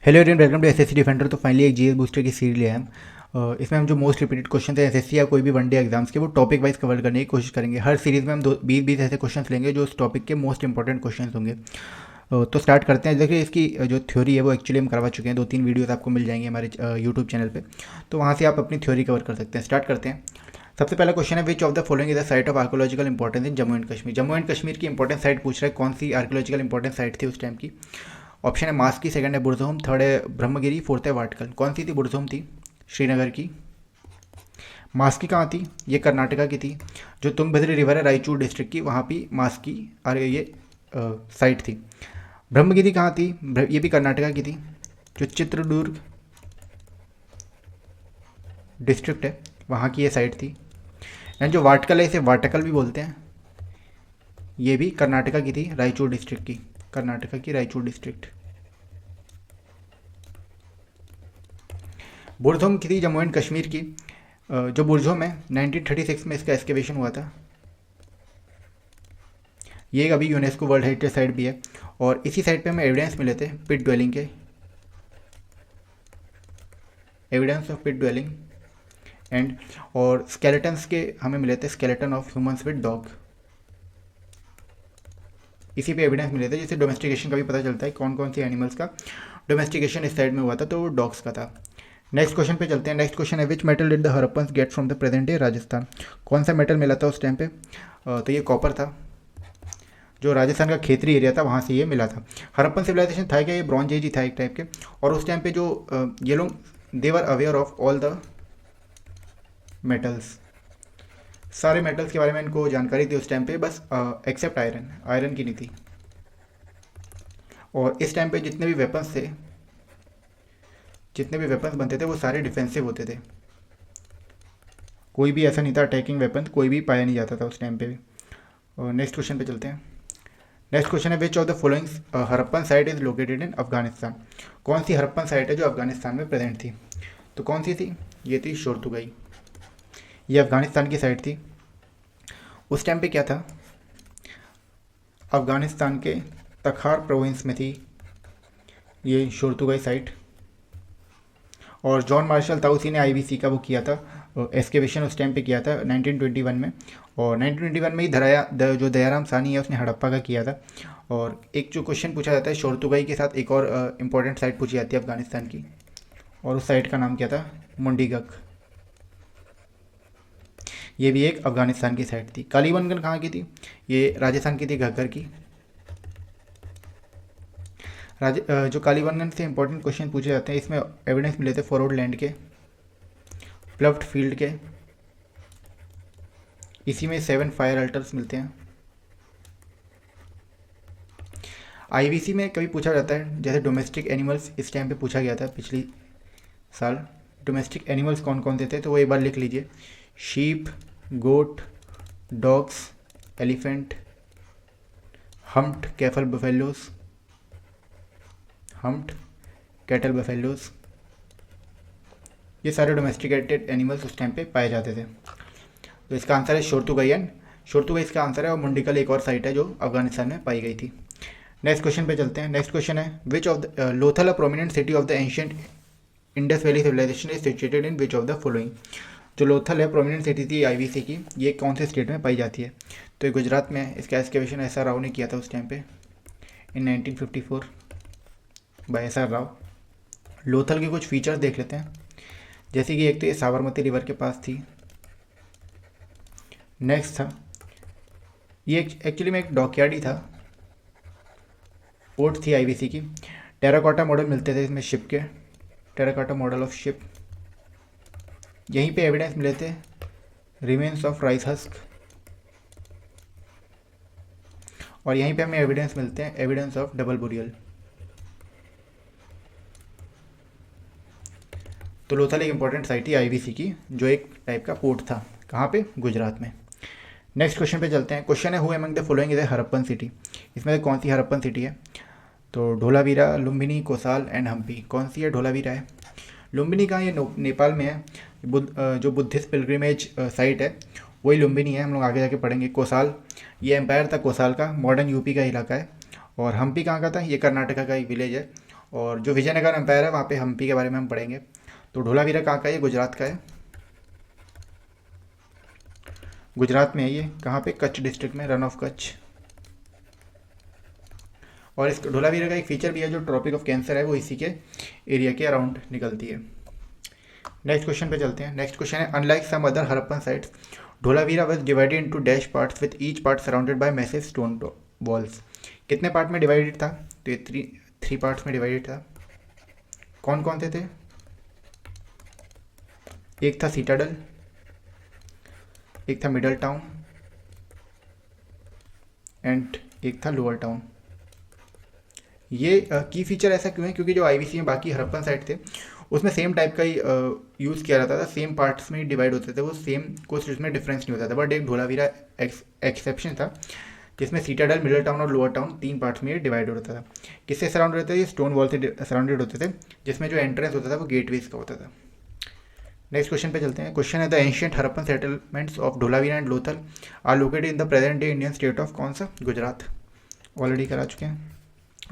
Hello everyone, welcome to SSC defender. तो finally एक GS booster की सीरीज ले आए हम। इसमें हम जो मोस्ट रिपीटेड क्वेश्चन थे एसएससी या कोई भी वनडे एग्जाम्स के, वो टॉपिक वाइज कवर करने की कोशिश करेंगे। हर सीरीज में हम 20-20 ऐसे क्वेश्चन लेंगे जो उस टॉपिक के मोस्ट इंपॉर्टेंट क्वेश्चन होंगे। तो स्टार्ट करते हैं। देखिए, इसकी जो थ्योरी है वो एक्चुअली हम करवा चुके हैं। 2-3 वीडियोस आपको मिल जाएंगे हमारे यूट्यूब चैनल पे, तो वहाँ से आप अपनी थ्योरी कवर कर सकते हैं। स्टार्ट करते हैं। सबसे पहला क्वेश्चन है, which of the following is the site of archaeological importance in Jammu and Kashmir. Jammu and Kashmir की इंपॉर्टेंट साइट पूछ रहा है, कौन सी आर्कोलॉजिकल इंपॉर्टेंट साइट थी उस टाइम की। ऑप्शन है मास्की, सेकंड है बुरज़ोम, थर्ड है ब्रह्मगिरी, फोर्थ है वाटकल। कौन सी थी? बुरज़ोम थी, श्रीनगर की। मास्की कहाँ थी? ये कर्नाटका की थी। जो तुंगभद्री रिवर है रायचूर डिस्ट्रिक्ट की, वहाँ भी मास्की और ये साइट थी। ब्रह्मगिरी कहाँ थी? ये भी कर्नाटका की थी। जो चित्रदुर्ग डिस्ट्रिक्ट है वहाँ की ये साइट थी। एंड जो वाटकल है, इसे वाटकल भी बोलते हैं, ये भी कर्नाटका की थी, रायचूर डिस्ट्रिक्ट की। कर्नाटका की रायचूर डिस्ट्रिक्ट। बुरज़ोम की थी जम्मू एंड कश्मीर की। जो बुरज़ोम है 1936 में इसका एक्सकेवेशन हुआ था। ये अभी यूनेस्को वर्ल्ड हेरिटेज साइट भी है। और इसी साइट पे हमें एविडेंस मिले थे पिट ड्वेलिंग के, evidence of pit dwelling and, और स्केलेटन्स के हमें मिले थे, skeleton of humans with dog. इसी पे एविडेंस मिले थे, जिससे डोमेस्टिकेशन का भी पता चलता है कौन कौन से एनिमल्स का डोमेस्टिकेशन इस साइड में हुआ था, तो वो डॉग्स का था। नेक्स्ट क्वेश्चन पे चलते हैं। नेक्स्ट क्वेश्चन है, which metal did the Harappans get from the present day Rajasthan. कौन सा मेटल मिला था उस टाइम पे? तो ये कॉपर था। जो राजस्थान का खेतरी एरिया था वहाँ से ये मिला था। हड़प्पन सिविलाइजेशन था क्या? ये ब्रॉन्ज एज ही था एक टाइप के। और उस टाइम पे जो ये लोग they were aware of all the metals, सारे मेटल्स के बारे में इनको जानकारी थी उस टाइम पे, बस एक्सेप्ट आयरन, आयरन की नहीं थी। और इस टाइम पे जितने भी वेपन्स थे, जितने भी वेपन्स बनते थे वो सारे डिफेंसिव होते थे। कोई भी ऐसा नहीं था अटैकिंग वेपन, कोई भी पाया नहीं जाता था उस टाइम पे भी। और नेक्स्ट क्वेश्चन पे चलते हैं। नेक्स्ट क्वेश्चन है, which of the following Harappan site is located in Afghanistan. कौन सी हड़प्पन साइट है जो अफगानिस्तान में प्रेजेंट थी? तो कौन सी थी? ये थी शोरतुगाई। ये अफगानिस्तान की साइट थी। उस टाइम पे क्या था, अफगानिस्तान के तखार प्रोविंस में थी ये शोरतुगाई साइट। और जॉन मार्शल था, उसी ने आईवीसी का वो किया था, एक्सकेवेशन उस टाइम पे किया था 1921 में। और 1921 में ही जो दयाराम सानी है उसने हड़प्पा का किया था। और एक जो क्वेश्चन पूछा जाता है शोरतुगाई के साथ, एक और इम्पोर्टेंट साइट पूछी जाती है अफगानिस्तान की, और उस साइट का नाम क्या था? मुंडीगक। ये भी एक अफगानिस्तान की साइट थी। कालीबंगन कहाँ की थी? ये राजस्थान की थी, घग्गर की। जो कालीबंगन से इंपॉर्टेंट क्वेश्चन पूछे जाते हैं, इसमें एविडेंस मिले थे फॉरवर्ड लैंड के, प्लफ्ट फील्ड के। इसी में 7 फायर अल्टर्स मिलते हैं। आईवीसी में कभी पूछा जाता है, जैसे डोमेस्टिक एनिमल्स इस टाइम पे पूछा गया था पिछली साल। डोमेस्टिक एनिमल्स कौन कौन से थे, तो वो एक बार लिख लीजिए। Sheep, goat, dogs, elephant, humped cattle buffaloes, humped cattle buffaloes. ये सारे डोमेस्टिकेटेड एनिमल्स उस टाइम पे पाए जाते थे। तो इसका आंसर है शोरतुगाई। शोरतुगाई इसका आंसर है। और मुंडिकल एक और साइट है जो अफगानिस्तान में पाई गई थी। नेक्स्ट क्वेश्चन पे चलते हैं। नेक्स्ट क्वेश्चन है, which of the Lothal, a prominent city of the ancient Indus valley civilisation, is situated in which of the following. जो लोथल है, प्रोमिनेंट सिटी थी आईवीसी की, ये कौन से स्टेट में पाई जाती है? तो ये गुजरात में है। इसका एक्सकेवेशन एस आर राव ने किया था उस टाइम पे इन 1954 by S R Rao. Lothal के कुछ फीचर्स देख लेते हैं, जैसे कि एक तो ये साबरमती रिवर के पास थी। नेक्स्ट था, ये एक्चुअली में एक डॉकयार्ड ही था, पोर्ट थी आईवीसी की। टेराकोटा मॉडल मिलते थे इसमें शिप के, टेराकोटा मॉडल ऑफ शिप। यहीं पे एविडेंस मिले थे रिमेन्स ऑफ राइस हस्क। और यहीं पे हमें एविडेंस मिलते हैं, एविडेंस ऑफ डबल बुरियल। तो लोथल एक इंपॉर्टेंट साइट थी आईवीसी की, जो एक टाइप का पोर्ट था। कहाँ पे? गुजरात में। नेक्स्ट क्वेश्चन पे चलते हैं। क्वेश्चन है, who among the following is a Harappan city. इसमें से कौन सी हड़प्पन सिटी है? तो ढोलावीरा, लुम्बिनी, कोसाल एंड हम्पी। कौन सी है? ढोलावीरा है। लुम्बिनी कहाँ? ये नेपाल में है। जो बुद्धिस्ट पिलग्रिमेज साइट है वही लुम्बिनी है, हम लोग आगे जाके पढ़ेंगे। कोसाल, ये एम्पायर था कोसाल का, मॉडर्न यूपी का इलाका है। और हम्पी कहाँ का था? ये कर्नाटका का एक विलेज है। और जो विजयनगर एम्पायर है वहाँ पे हम्पी के बारे में हम पढ़ेंगे। तो धोलावीरा कहाँ का है? ये गुजरात का है, गुजरात में है ये। कहाँ पे? कच्छ डिस्ट्रिक्ट में, रन ऑफ कच्छ। और इस धोलावीरा का एक फीचर भी है, जो ट्रॉपिक ऑफ कैंसर है वो इसी के एरिया के अराउंड निकलती है। नेक्स्ट क्वेश्चन पे चलते हैं। नेक्स्ट क्वेश्चन है, unlike some other Harappan sites Dholavira was divided into dash parts with each part surrounded by massive stone walls. कितने पार्ट में डिवाइडेड था? तो ये थ्री पार्ट्स में डिवाइडेड था। कौन कौन से थे? एक था सीटाडल, एक था मिडल टाउन एंड एक था लोअर टाउन। ये की फीचर ऐसा क्यों है? क्योंकि जो आईवीसी में बाकी हड़प्पन साइट थे उसमें सेम टाइप का ही यूज़ किया जाता था, सेम पार्ट्स में डिवाइड होते थे वो, सेम कुछ इसमें डिफरेंस नहीं होता था। बट एक धोलावीरा एक्सेप्शन था जिसमें सीटाडल, मिडल टाउन और लोअर टाउन 3 पार्ट्स में डिवाइड होता था। किससे सराउंड रहते थे? ये स्टोन वॉल से सराउंडेड होते थे, जिसमें जो एंट्रेंस होता था वो गेटवेज का होता था। नेक्स्ट क्वेश्चन पे चलते हैं। क्वेश्चन है, the ancient Harappan settlements of Dholavira and Lothal are located in the present day Indian state of कौन सा? गुजरात। ऑलरेडी करा चुके हैं।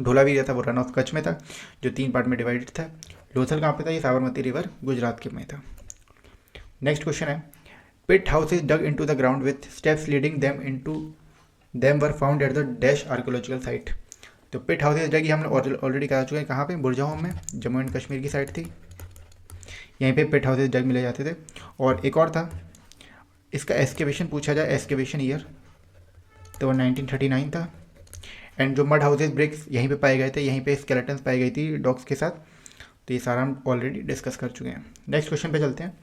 धोलावीरा था वो रन ऑफ कच्छ में था, जो 3 पार्ट में डिवाइडेड था। लोथल कहाँ पे था? ये साबरमती रिवर गुजरात के में था। नेक्स्ट क्वेश्चन है, pit house is dug into the ground with steps leading them into them were found at the dash archaeological site. तो पिट हाउस इज डग हमने ऑलरेडी करा चुके हैं। कहाँ पे? बुरजाहों में, जम्मू एंड कश्मीर की साइड थी, यहीं पे पिट हाउसेज डग मिले जाते थे। और एक और था, इसका एस्केवेशन पूछा जाए, एस्केवेशन ईयर तो 1939 था। एंड जो मड हाउसेज ब्रिक्स यहीं पे पाए गए थे, यहीं पे स्केलेटन्स पाई गई थी डॉग्स के साथ। तो ये सारा हम ऑलरेडी डिस्कस कर चुके हैं। नेक्स्ट क्वेश्चन पे चलते हैं।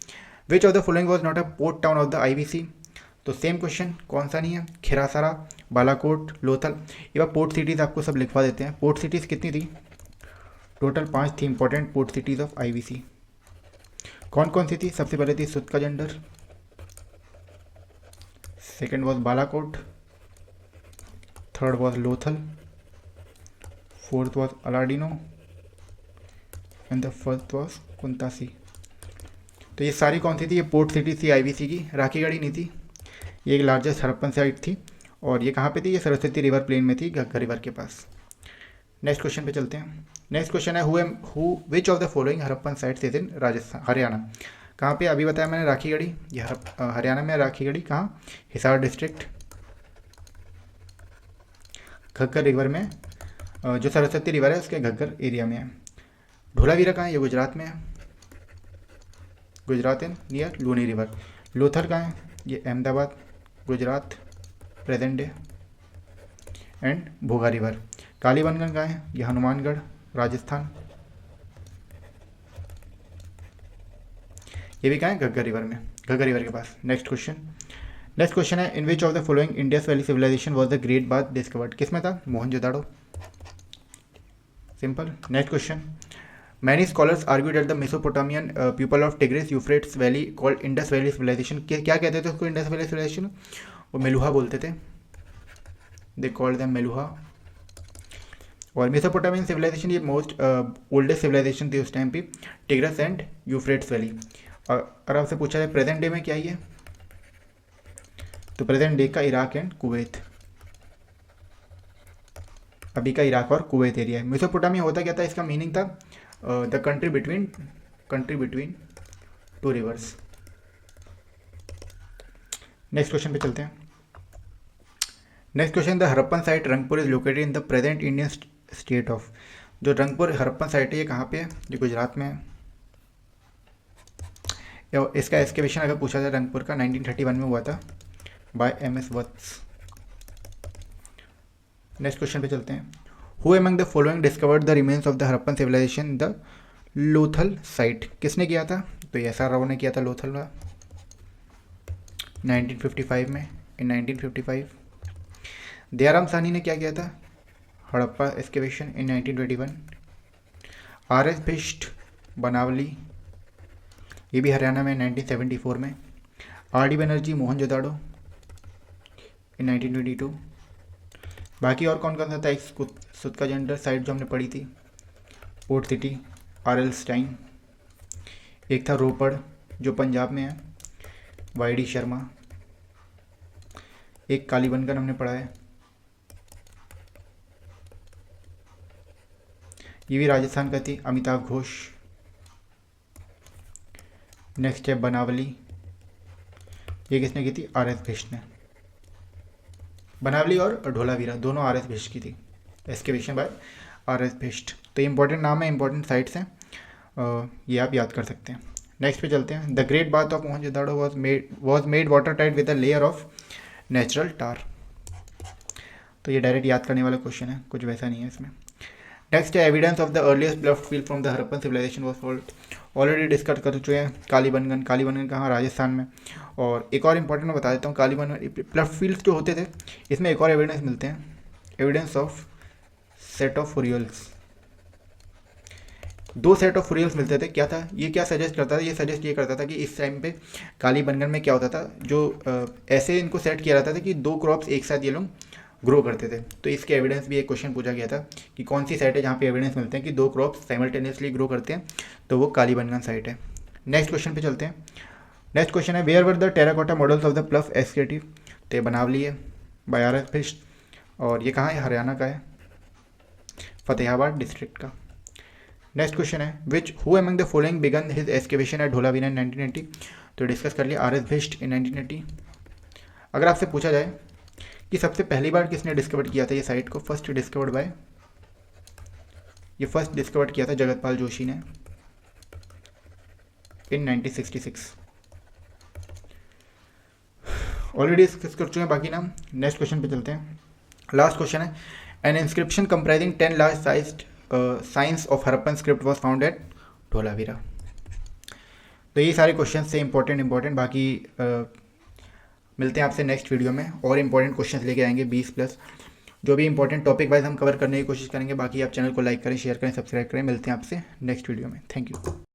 विच of the following was not a port town of the IVC. तो सेम क्वेश्चन, कौन सा नहीं है? खिरासरा, बालाकोट, लोथल। ये बार पोर्ट सिटीज़ आपको सब लिखवा देते हैं। पोर्ट सिटीज़ कितनी थी? टोटल 5 थी important port cities of IVC. कौन कौन सी थी? सबसे पहले थी Sutkagendor, second was Balakot, third was Lothal, fourth was Allahdino and the first was Kuntasi. तो ये सारी कौन सी थी? ये पोर्ट सिटी थी आईवीसी की। राखीगढ़ी नहीं थी, ये एक लार्जेस्ट हड़प्पन साइट थी। और ये कहाँ पे थी? ये सरस्वती रिवर प्लेन में थी, घग्गर रिवर के पास। नेक्स्ट क्वेश्चन पे चलते हैं। नेक्स्ट क्वेश्चन है, who which of the following Harappan sites is in Rajasthan, Haryana. कहाँ पे? अभी बताया मैंने, राखीगढ़ी। ये हरियाणा में राखीगढ़ी। कहाँ? हिसार डिस्ट्रिक्ट, घग्गर रिवर में, जो सरस्वती रिवर है उसके घग्गर एरिया में है। धोलावीरा कहाँ है? ये गुजरात में है, Gujarat in near Luni river. Lothal कहाँ है? ये Ahmedabad, Gujarat, present day and Bhoga river. Kalibangan कहाँ है? ये हनुमानगढ़, राजस्थान। ये भी कहाँ है? घग्गर रिवर में, घग्गर रिवर के पास। नेक्स्ट क्वेश्चन है, in which of the following Indus valley civilisation was the great bath discovered. किस में था? Mohenjodaro. Simple. Next question, many scholars argued that the Mesopotamian people of Tigris Euphrates valley called Indus valley civilisation. क्या कहते थे उसको? Indus valley civilisation वो मेलुहा बोलते थे, दे कॉल्ड देम मेलुहा। और मेसोपोटामियन सिविलाइजेशन ये मोस्ट ओल्डेस्ट सिविलाइजेशन थी उस टाइम पे, टिग्रस एंड यूफ्रेट्स वैली। और आपसे पूछा जाए प्रेजेंट डे में क्या ही है, तो प्रेजेंट डे का इराक एंड कुवैत, अभी का इराक और कुवैत एरिया है। मेसोपोटामिया होता क्या था? इसका मीनिंग था the country between 2 reverse. Next question पे चलते हैं। Next question, the Harappan site Rangpur is located in the present Indian state of. जो रंगपुर हड़प्पन साइट है ये कहाँ पे है? ये गुजरात में है। इसका एक्सकेवेशन अगर पूछा जाए रंगपुर का 1931 में हुआ था बाय MS वत्स। नेक्स्ट क्वेश्चन पे चलते हैं। Who among the following discovered the remains of the Harappan civilization the Lothal site. किसने किया था? तो SR राव ने किया था लोथल में 1955 में। इन 1955 दयाराम साहनी ने क्या किया था? हड़प्पा एक्सकेवेशन इन 1921। RS बिष्ट बनावली, ये भी हरियाणा में 1974 में। RD बनर्जी मोहनजोदाड़ो इन 1922। बाकी और कौन कौन सा था? एक सुतकाजंडर साइट जो हमने पढ़ी थी, पोर्ट सिटी, RL स्टाइन। एक था रोपड़ जो पंजाब में है, YD शर्मा। एक कालीबंगन हमने पढ़ा है, ये भी राजस्थान का थी, अमिताभ घोष। नेक्स्ट है बनावली, ये किसने की थी? RS भिष्ट ने। बनावली और ढोलावीरा दोनों RS भिष्ट की थी। Excavation by RS Bisht. तो ये इंपॉर्टेंट नाम है, इंपॉर्टेंट साइट्स हैं, ये आप याद कर सकते हैं। नेक्स्ट पे चलते हैं। The great bath of Mohenjodaro was made water tight with a layer of natural tar. तो ये डायरेक्ट याद करने वाला क्वेश्चन है, कुछ वैसा नहीं है इसमें। नेक्स्ट है evidence of the earliest ploughed field from the Harappan civilisation was found. Already discuss कर चुके हैं। कालीबंगन, कालीबंगन कहाँ? राजस्थान में। और एक और इंपॉर्टेंट मैं बता देता हूँ, कालीबंगन ब्लफ्ट फील्ड्स जो होते थे इसमें एक और एविडेंस मिलते हैं, evidence of set of furrows. 2 set of furrows मिलते थे। क्या था ये? क्या सजेस्ट करता था? ये सजेस्ट ये करता था कि इस टाइम पे कालीबंगन में क्या होता था, जो ऐसे इनको सेट किया जाता था कि 2 क्रॉप्स एक साथ ये लोग ग्रो करते थे। तो इसके एविडेंस भी एक क्वेश्चन पूछा गया था कि कौन सी साइट है जहाँ पे एविडेंस मिलते हैं कि 2 क्रॉप्स साइमल्टेनियसली ग्रो करते हैं, तो वो कालीबंगन साइट है। नेक्स्ट क्वेश्चन पे चलते हैं। नेक्स्ट क्वेश्चन है where were the terracotta models of the plough excavated. तो ये बनावली है, बाय RS भिष्ट। और ये कहाँ है? हरियाणा का है, फतेहाबाद डिस्ट्रिक्ट का। नेक्स्ट क्वेश्चन है which who among the following began his excavation at Dholavira in 1980। तो डिस्कस कर लिया RS भिष्ट इन 1980। अगर आपसे पूछा जाए कि सबसे पहली बार किसने डिस्कवर किया था ये साइट को, फर्स्ट डिस्कवर्ड किया था जगतपाल जोशी ने इन 1966। ऑलरेडी डिस्कस कर चुके हैं बाकी नाम। नेक्स्ट क्वेश्चन पे चलते हैं। लास्ट क्वेश्चन है N inscription comprising 10 large sized science of Harappan script was found at Dholavira. तो ये सारे क्वेश्चन से इंपॉर्टेंट बाकी मिलते हैं आपसे नेक्स्ट वीडियो में, और इंपॉर्टेंट क्वेश्चंस लेके आएंगे 20+। जो भी इंपॉर्टेंट टॉपिक वाइज हम कवर करने की कोशिश करेंगे। बाकी आप चैनल को लाइक करें, शेयर करें, सब्सक्राइब करें। मिलते हैं आपसे नेक्स्ट वीडियो में। Thank you.